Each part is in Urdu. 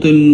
3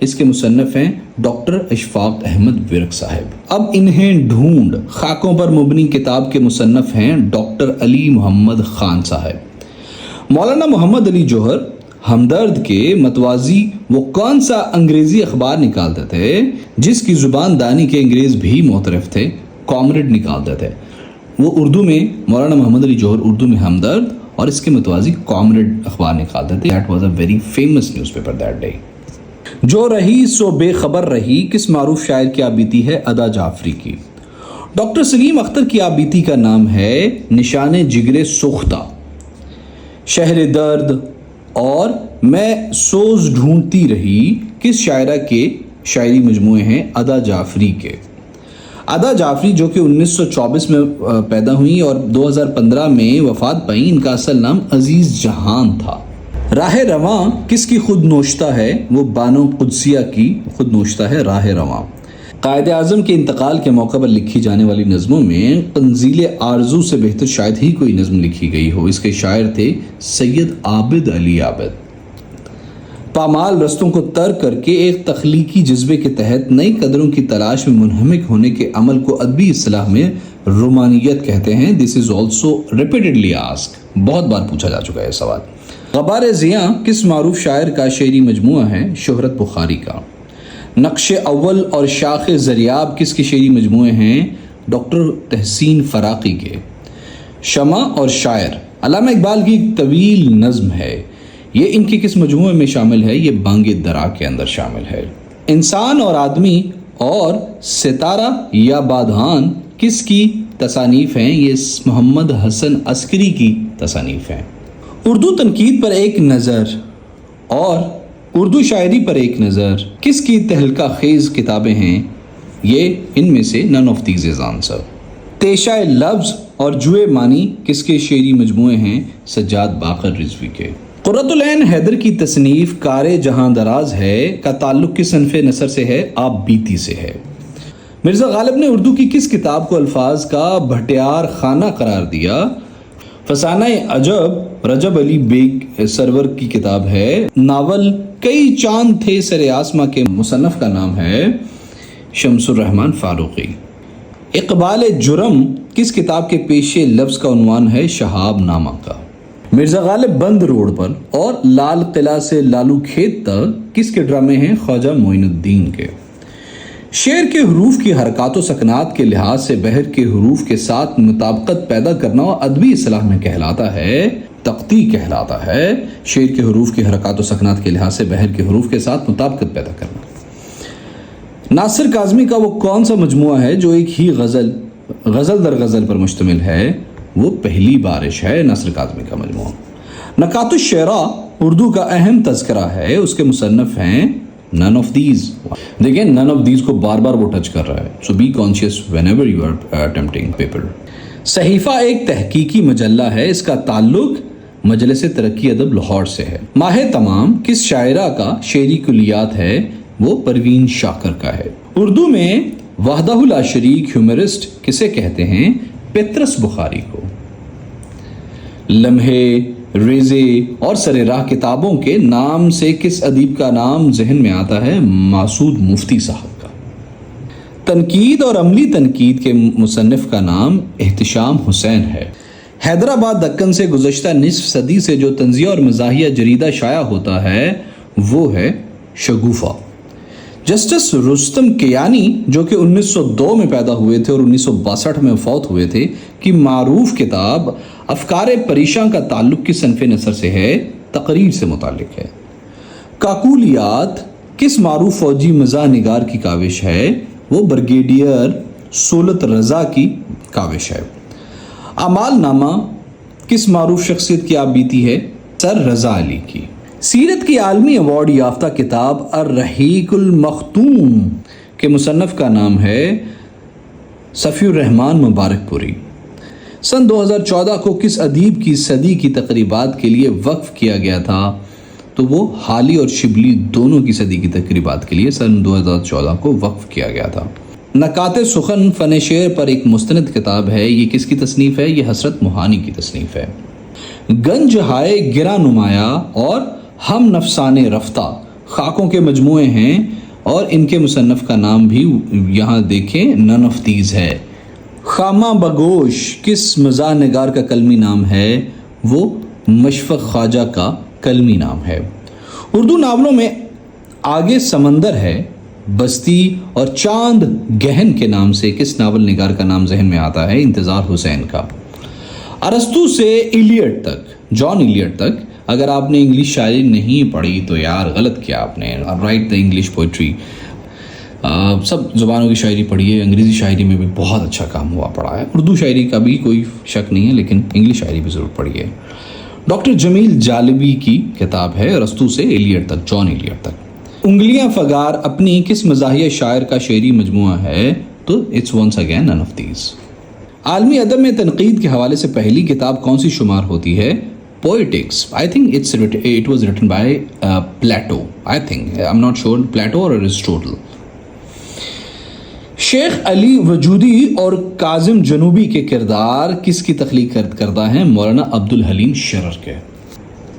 اس کے مصنف ہیں ڈاکٹر اشفاق احمد ورک صاحب۔ اب انہیں ڈھونڈ خاکوں پر مبنی کتاب کے مصنف ہیں ڈاکٹر علی محمد خان صاحب۔ مولانا محمد علی جوہر ہمدرد کے متوازی وہ کون سا انگریزی اخبار نکالتے تھے جس کی زبان دانی کے انگریز بھی معترف تھے؟ کامریڈ نکالتے تھے۔ وہ اردو میں مولانا محمد علی جوہر اردو میں ہمدرد اور اس کے متوازی کامریڈ اخبار نکالتے تھے۔ That was a very famous newspaper that day۔ جو رہی سو بے خبر رہی کس معروف شاعر کی آبیتی ہے؟ ادا جعفری کی۔ ڈاکٹر سلیم اختر کی آبیتی کا نام ہے نشان جگر سوختہ۔ شہر درد اور میں سوز ڈھونڈتی رہی کس شاعرہ کے شاعری مجموعے ہیں؟ ادا جعفری کے۔ ادا جعفری جو کہ 1924 میں پیدا ہوئی اور 2015 میں وفات پائیں، ان کا اصل نام عزیز جہان تھا۔ راہ رواں کس کی خود نوشتہ ہے؟ وہ بانو قدسیہ کی خود نوشتہ ہے راہ رواں۔ قائد اعظم کے انتقال کے موقع پر لکھی جانے والی نظموں میں قنزیل آرزو سے بہتر شاید ہی کوئی نظم لکھی گئی ہو۔ اس کے شاعر تھے سید عابد علی عابد۔ پامال رستوں کو ترک کر کے ایک تخلیقی جذبے کے تحت نئی قدروں کی تلاش میں منہمک ہونے کے عمل کو ادبی اصطلاح میں رومانیت کہتے ہیں۔ دس از آلسو ریپیٹڈلی آسک، بہت بار پوچھا جا چکا ہے یہ سوال۔ غبار ضیاء کس معروف شاعر کا شعری مجموعہ ہے؟ شہرت بخاری کا۔ نقش اول اور شاخ زریاب کس کے شعری مجموعے ہیں؟ ڈاکٹر تحسین فراقی کے۔ شمع اور شاعر علامہ اقبال کی ایک طویل نظم ہے، یہ ان کے کس مجموعے میں شامل ہے؟ یہ بانگ درا کے اندر شامل ہے۔ انسان اور آدمی اور ستارہ یا بادہان کس کی تصانیف ہیں؟ یہ محمد حسن عسکری کی تصانیف ہیں۔ اردو تنقید پر ایک نظر اور اردو شاعری پر ایک نظر کس کی تہلکہ خیز کتابیں ہیں؟ یہ ان میں سے none of these is answer۔ تیشہ لفظ اور جوئے معنی کس کے شعری مجموعے ہیں؟ سجاد باقر رضوی کے۔ قرۃ العین حیدر کی تصنیف کار جہاں دراز ہے کا تعلق کس صنف نثر سے ہے؟ آپ بیتی سے ہے۔ مرزا غالب نے اردو کی کس کتاب کو الفاظ کا بھٹیار خانہ قرار دیا؟ فسانہ عجب رجب علی بیگ سرور کی کتاب ہے۔ ناول کئی چاند تھے سر آسماں کے مصنف کا نام ہے شمس الرحمن فاروقی۔ اقبال جرم کس کتاب کے پیش لفظ کا عنوان ہے؟ شہاب نامہ کا۔ مرزا غالب بند روڈ پر اور لال قلعہ سے لالو کھیت تک کس کے ڈرامے ہیں؟ خواجہ معین الدین کے۔ شعر کے حروف کی حرکات و سکنات کے لحاظ سے بحر کے حروف کے ساتھ مطابقت پیدا کرنا ادبی اصطلاح میں کہلاتا ہے تقطیع کہلاتا ہے۔ شعر کے حروف کی حرکات و سکنات کے لحاظ سے بحر کے حروف کے ساتھ مطابقت پیدا کرنا۔ ناصر کاظمی کا وہ کون سا مجموعہ ہے جو ایک ہی غزل در غزل پر مشتمل ہے؟ وہ پہلی بارش ہے ناصر کاظمی کا مجموعہ۔ نکات الشعراء اردو کا اہم تذکرہ ہے، اس کے مصنف ہیں none of these۔ دیکھیں none of these کو بار بار وہ ٹچ کر رہا ہے، so be conscious whenever you are attempting paper۔ صحیفہ ایک تحقیقی مجلہ ہے، اس کا تعلق مجلس ترقی ادب لاہور سے ہے۔ ماہ تمام کس شاعرہ کا شعری کلیات ہے؟ وہ پروین شاکر کا ہے۔ اردو میں وحدہ لا شریک ہیومرسٹ کسے کہتے ہیں؟ پطرس بخاری کو۔ لمحے، ریزے اور سر راہ کتابوں کے نام سے کس ادیب کا نام ذہن میں آتا ہے؟ مسعود مفتی صاحب کا۔ تنقید اور عملی تنقید کے مصنف کا نام احتشام حسین ہے۔ حیدرآباد دکن سے گزشتہ نصف صدی سے جو طنزیہ اور مزاحیہ جریدہ شائع ہوتا ہے وہ ہے شگوفہ۔ جسٹس رستم کیانی جو کہ 1902 میں پیدا ہوئے تھے اور 1962 میں فوت ہوئے تھے کی معروف کتاب افکار پریشاں کا تعلق کس صنف نثر سے ہے؟ تقریر سے متعلق ہے۔ کاکولیات کس معروف فوجی مزاح نگار کی کاوش ہے؟ وہ بریگیڈیئر سولت رضا کی کاوش ہے۔ اعمال نامہ کس معروف شخصیت کی آبیتی ہے؟ سر رضا علی کی۔ سیرت کی عالمی ایوارڈ یافتہ کتاب الرحیق المختوم کے مصنف کا نام ہے صفی الرحمن مبارک پوری۔ سن 2014 کو کس ادیب کی صدی کی تقریبات کے لیے وقف کیا گیا تھا؟ تو وہ حالی اور شبلی دونوں کی صدی کی تقریبات کے لیے سن 2014 کو وقف کیا گیا تھا۔ نکات سخن فن شعر پر ایک مستند کتاب ہے، یہ کس کی تصنیف ہے؟ یہ حسرت موہانی کی تصنیف ہے۔ گنج ہائے گرا نمایاں اور ہم نفسان رفتہ خاکوں کے مجموعے ہیں اور ان کے مصنف کا نام بھی یہاں دیکھیں نن آف دیز ہے۔ خامہ بگوش کس مزاح نگار کا کلمی نام ہے؟ وہ مشفق خواجہ کا کلمی نام ہے۔ اردو ناولوں میں آگے سمندر ہے، بستی اور چاند گہن کے نام سے کس ناول نگار کا نام ذہن میں آتا ہے؟ انتظار حسین کا۔ ارسطو سے ایلیٹ تک، جان ایلیٹ تک، اگر آپ نے انگلش شاعری نہیں پڑھی تو یار غلط کیا آپ نے۔ رائٹ دا انگلش پوئٹری، سب زبانوں کی شاعری پڑھی ہے، انگریزی شاعری میں بھی بہت اچھا کام ہوا پڑا ہے، اردو شاعری کا بھی کوئی شک نہیں ہے، لیکن انگلش شاعری بھی ضرور پڑھی ہے۔ ڈاکٹر جمیل جالبی کی کتاب ہے ارسطو سے ایلیٹ تک، جان ایلیٹ تک۔ انگلیاں فگار اپنی کس مزاحیہ شاعر کا شعری مجموعہ ہے؟ تو it's once again none of these. عالمی ادب میں تنقید کے حوالے سے پہلی کتاب کون سی شمار ہوتی ہے؟ Poetics. I think it was written by Plato, I think, I am not sure, Plato اور ارسطوٹل۔ شیخ علی وجودی اور کاظم جنوبی کے کردار کس کی تخلیق کرتا ہے؟ مولانا عبدالحلیم شرر کے۔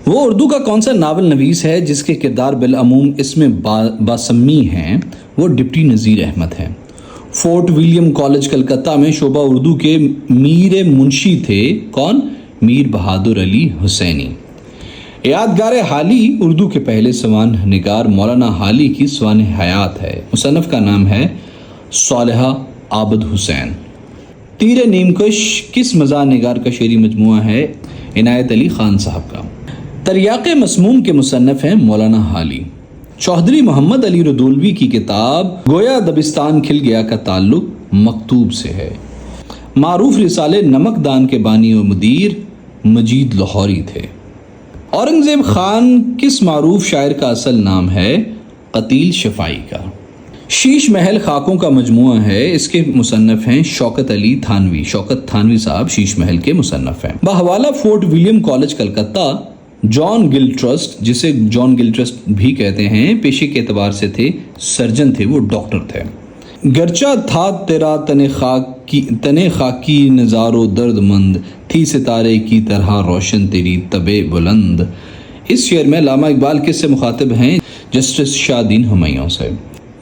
وہ اردو کا کون سا ناول نویس ہے جس کے کردار بالعموم اس میں باسمی ہیں؟ وہ ڈپٹی نذیر احمد ہیں۔ فورٹ ولیم کالج کلکتہ میں شعبہ اردو کے میر منشی تھے کون؟ میر بہادر علی حسینی۔ یادگار حالی اردو کے پہلے سوان نگار مولانا حالی کی سوان حیات ہے، مصنف کا نام ہے صالحہ عابد حسین۔ تیر نیمکش کس مزاح نگار کا شعری مجموعہ ہے؟ عنایت علی خان صاحب کا۔ تریاق مسموم کے مصنف ہیں مولانا حالی۔ چوہدری محمد علی ردولوی کی کتاب گویا دبستان کھل گیا کا تعلق مکتوب سے ہے۔ معروف رسالے نمک دان کے بانی و مدیر مجید لاہوری تھے۔ اورنگزیب خان کس معروف شاعر کا اصل نام ہے؟ قتیل شفائی کا۔ شیش محل خاکوں کا مجموعہ ہے، اس کے مصنف ہیں شوکت علی تھانوی، شوکت تھانوی صاحب شیش محل کے مصنف ہیں۔ بحوالہ فورٹ ولیم کالج کلکتہ جان گل ٹرسٹ، جسے جان گل ٹرسٹ بھی کہتے ہیں، پیشے کے اعتبار سے تھے سرجن تھے، وہ ڈاکٹر تھے۔ گرچہ تھا تیرا تن خاکی نظارو درد مند، تھی ستارے کی طرح روشن تیری تبے بلند۔ اس شعر میں علامہ اقبال کس سے مخاطب ہیں؟ جسٹس شاہ دین ہمایوں سے۔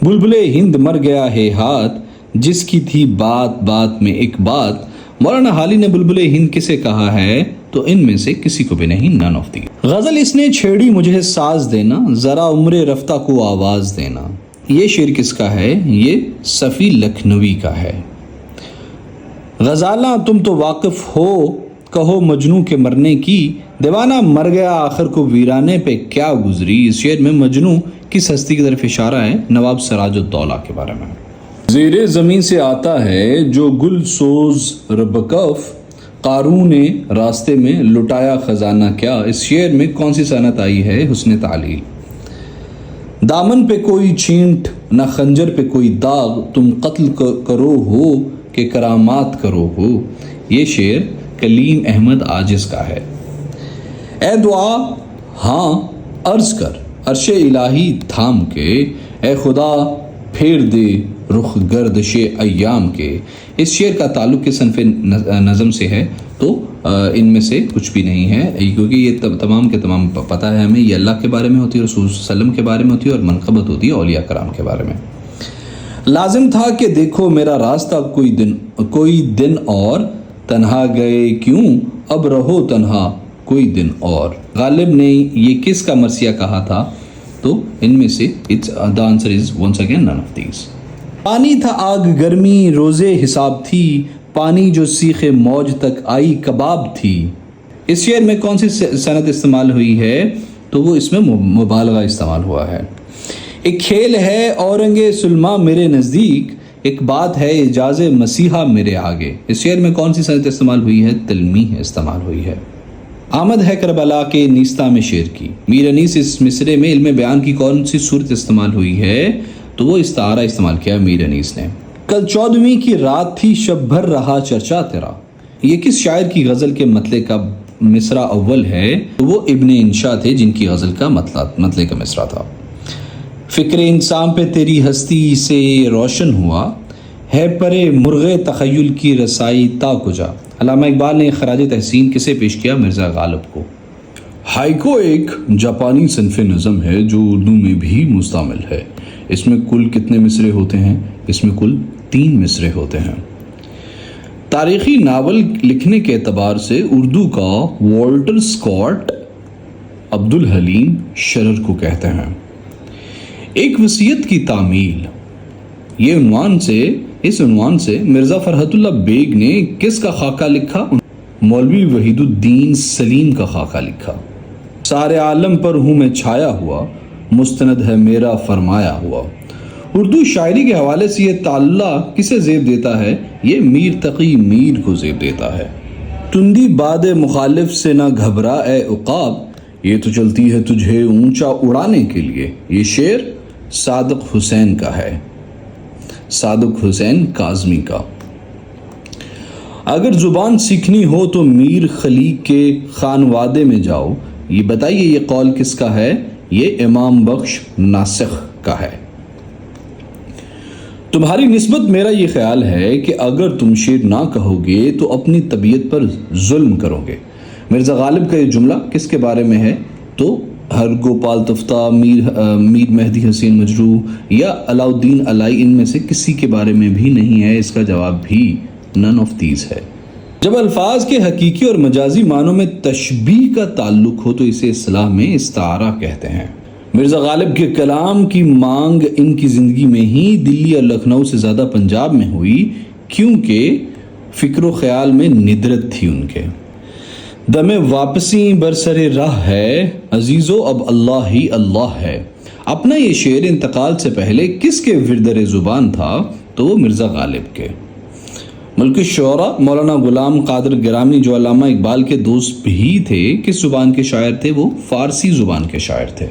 بلبل ہند مر گیا ہے ہاتھ، جس کی تھی بات بات میں ایک بات۔ مولانا حالی نے بلبل ہند کسے کہا ہے؟ تو ان میں سے کسی کو بھی نہیں، نن آف دی۔ غزل اس نے چھیڑی مجھے ساز دینا، ذرا عمر رفتہ کو آواز دینا۔ یہ شعر کس کا ہے؟ یہ صفی لکھنوی کا ہے۔ غزالاں تم تو واقف ہو، کہو مجنوں کے مرنے کی، دیوانہ مر گیا آخر کو ویرانے پہ کیا گزری۔ اس شعر میں مجنوں کس ہستی کی طرف اشارہ ہے؟ نواب سراج الدولہ کے بارے میں۔ زیر زمین سے آتا ہے جو گل سوز ربکف، قارون نے راستے میں لٹایا خزانہ کیا۔ اس شعر میں کون سی صنعت آئی ہے؟ حسن تعلیل۔ دامن پہ کوئی چھینٹ نہ خنجر پہ کوئی داغ، تم قتل کرو ہو کہ کرامات کرو ہو۔ یہ شعر کلیم احمد عاجز کا ہے۔ اے دعا ہاں عرض کر عرش الہی تھام کے، اے خدا پھیر دے رخ گردش ایام کے۔ اس شعر کا تعلق کس صنف نظم سے ہے؟ تو ان میں سے کچھ بھی نہیں ہے، کیونکہ یہ تمام کے تمام پتہ ہے ہمیں، یہ اللہ کے بارے میں ہوتی ہے، رسول صلی اللہ علیہ وسلم کے بارے میں ہوتی ہے، اور منقبت ہوتی ہے اولیاء کرام کے بارے میں۔ لازم تھا کہ دیکھو میرا راستہ کوئی دن اور، تنہا گئے کیوں اب رہو تنہا کوئی دن اور۔ غالب نے یہ کس کا مرثیہ کہا تھا؟ تو ان میں سے the answer is once again none of these۔ پانی تھا آگ گرمی روزے حساب تھی، پانی جو سیخ موج تک آئی کباب تھی۔ اس شعر میں کون سی صنعت استعمال ہوئی ہے؟ تو وہ اس میں مبالغہ استعمال ہوا ہے۔ ایک کھیل ہے اورنگ سلما میرے نزدیک، ایک بات ہے اعجاز مسیحا میرے آگے۔ اس شعر میں کون سی صنعت استعمال ہوئی ہے؟ تلمیح استعمال ہوئی ہے۔ آمد ہے کربلا کے نیستہ میں شعر کی، میر انیس اس مصرے میں علم بیان کی کون سی صورت استعمال ہوئی ہے؟ تو وہ استعارہ استعمال کیا میر انیس نے۔ کل 14ویں کی رات تھی شب بھر رہا چرچا تیرا، یہ کس شاعر کی غزل کے مطلع کا مصرع اول ہے؟ تو وہ ابن انشا تھے جن کی غزل کا مطلع کا مصرع تھا۔ فکر انسان پہ تیری ہستی سے روشن ہوا، ہے پرے مرغ تخیل کی رسائی تا کجا۔ علامہ اقبال نے خراج تحسین کسے پیش کیا؟ مرزا غالب کو۔ ہائیکو ایک جاپانی صنف نظم ہے جو اردو میں بھی مستعمل ہے۔ اس میں کل کتنے مصرے ہوتے ہیں؟ اس میں کل 3 مصرے ہوتے ہیں۔ تاریخی ناول لکھنے کے اعتبار سے اردو کا والٹر اسکاٹ عبدالحلیم شرر کو کہتے ہیں۔ ایک وصیت کی تعمیل، اس عنوان سے مرزا فرحت اللہ بیگ نے کس کا خاکہ لکھا؟ مولوی وحید الدین سلیم کا خاکہ لکھا۔ سارے عالم پر ہوں میں چھایا ہوا، مستند ہے میرا فرمایا ہوا۔ اردو شاعری کے حوالے سے یہ تعلق کسے زیب دیتا ہے؟ یہ میر تقی میر کو زیب دیتا ہے۔ تندی باد مخالف سے نہ گھبرا اے عقاب، یہ تو چلتی ہے تجھے اونچا اڑانے کے لیے۔ یہ شعر صادق حسین کا ہے، صادق حسین کاظمی کا۔ اگر زبان سیکھنی ہو تو میر خلیق کے خانوادے میں جاؤ۔ یہ بتائیے یہ قول کس کا ہے؟ یہ امام بخش ناسخ کا ہے۔ تمہاری نسبت میرا یہ خیال ہے کہ اگر تم شعر نہ کہو گے تو اپنی طبیعت پر ظلم کرو گے۔ مرزا غالب کا یہ جملہ کس کے بارے میں ہے؟ تو ہر گوپال تفتہ، میر مہدی حسین مجروح یا علاؤالدین الائی، ان میں سے کسی کے بارے میں بھی نہیں ہے۔ اس کا جواب بھی نن آف دیز ہے۔ جب الفاظ کے حقیقی اور مجازی معنوں میں تشبیہ کا تعلق ہو تو اسے اصطلاح میں استعارہ کہتے ہیں۔ مرزا غالب کے کلام کی مانگ ان کی زندگی میں ہی دلی اور لکھنؤ سے زیادہ پنجاب میں ہوئی، کیونکہ فکر و خیال میں ندرت تھی ان کے۔ دم واپسی برسر راہ ہے، عزیزو اب اللہ ہی اللہ ہے۔ اپنا یہ شعر انتقال سے پہلے کس کے وردر زبان تھا؟ تو وہ مرزا غالب کے۔ ملک الشعراء مولانا غلام قادر گرامی، جو علامہ اقبال کے دوست بھی تھے، کس زبان کے شاعر تھے؟ وہ فارسی زبان کے شاعر تھے۔